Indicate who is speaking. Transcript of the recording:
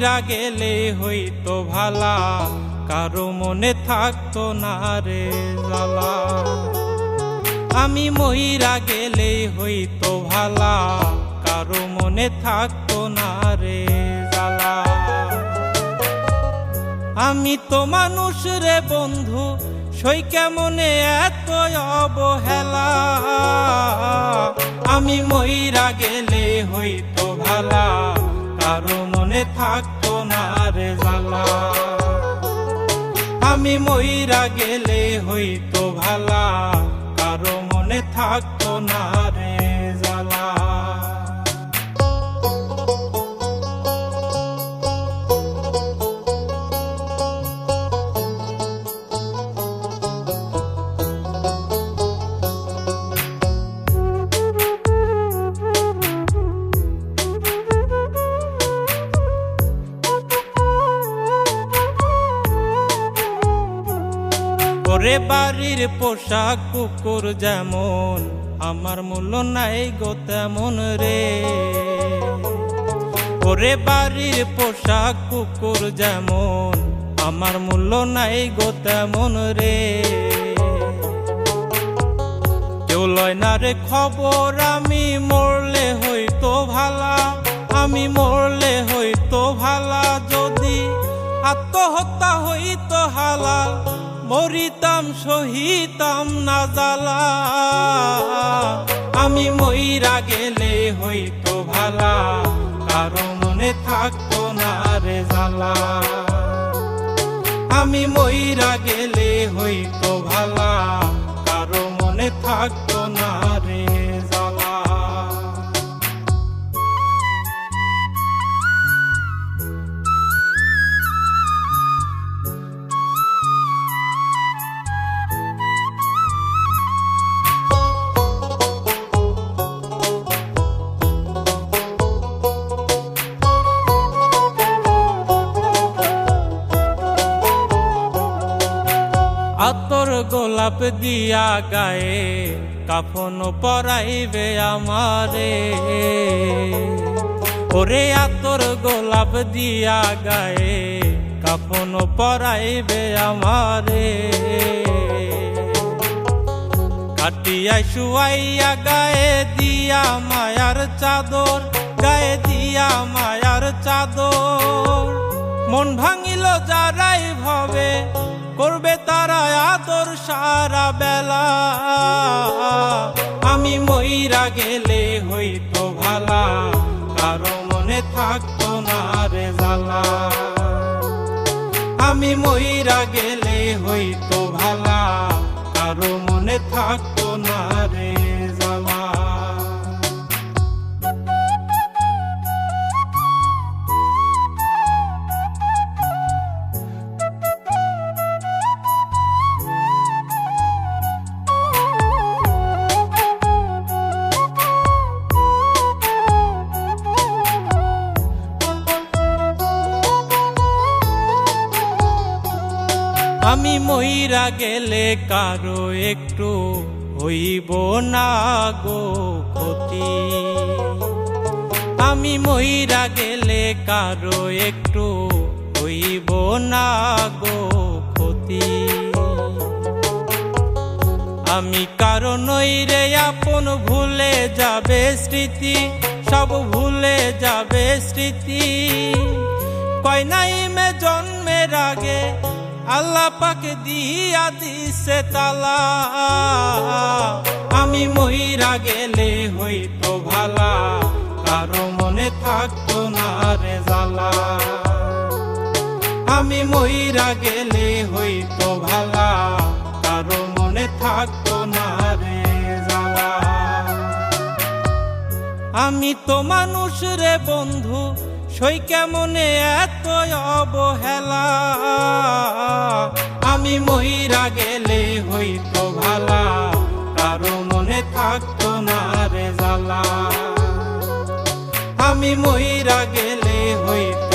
Speaker 1: মইরা গেলে হইতো ভালা, কারো মনে থাকতো না রে জ্বালা। আমি মইরা গেলে হইতো ভালা, কারো মনে থাকতো না রে জ্বালা। আমি তো মানুষ রে বন্ধু, সই কেমনে এত অবহেলা। আমি মইরা গেলে হইতো ভালা, কারো মনে থাকতো না রে জ্বালা। আমি মইরা গেলে হইতো ভালা, কারো মনে থাকতো না রে জ্বালা। ওরে বাড়ির পোশাক কুকুর যেমন, আমার মূল্য নাই গো তেমন রে। ওরে বাড়ির পোশাক কুকুর যেমন, আমার মূল্য নাই গো তেমন রে। কেউ লয় না রে খবর, আমি মরলে হইতো ভালা। আমি মরলে হইতো ভালা, যদি আত্মহত্যা হইতো হালাল, মরিতাম সহিতাম না জ্বালা। আমি মইরা গেলে হইতো ভালা, কারো মনে থাকতো না রে জ্বালা। আমি মইরা গেলে হইতো ভালা, কারো মনে থাকতো না রে জ্বালা। আতর গোলাপ দিয়া গায়ে, কাফন পরাইবে আমারে। ওরে আতর গোলাপ দিয়া গায়ে, কাফন পরাইবে আমারে। কাটিয়া শুয়াইয়া গায়ে দিয়া মায়ার চাদর, গায়ে দিয়া মায়ার চাদর। মন ভাঙিল যারাই ভাবে, করবে তারা আদর সারা বেলা। আমি মইরা গেলে হইতো ভালা, কারো মনে থাকতো না রে জ্বালা। আমি মইরা গেলে হইতো ভালা, কারো মনে থাকতো না রে জ্বালা। আমি মইরা গেলে কারো একটু হইব না গো ক্ষতি। আমি মইরা গেলে কারো একটু হইব না গো ক্ষতি। আমি কারো নই রে আপন, ভুলে যাবে স্মৃতি, সব ভুলে যাবে স্মৃতি। কয় নাই মে জন্মের আগে, আল্লাহ পাক দিয়া দিছে তালা। আমি মইরা গেলে হইতো ভালা, কারো মনে থাকতো না রে জ্বালা। আমি মইরা গেলে হইতো ভালা, কারো মনে থাকতো না রে জ্বালা। আমি তো মানুষ রে বন্ধু, সই কেমনে এত অবহেলা। আমি মইরা গেলে হইতো ভালা, কারো মনে থাকতো না রে জ্বালা। আমি মইরা গেলে হইতো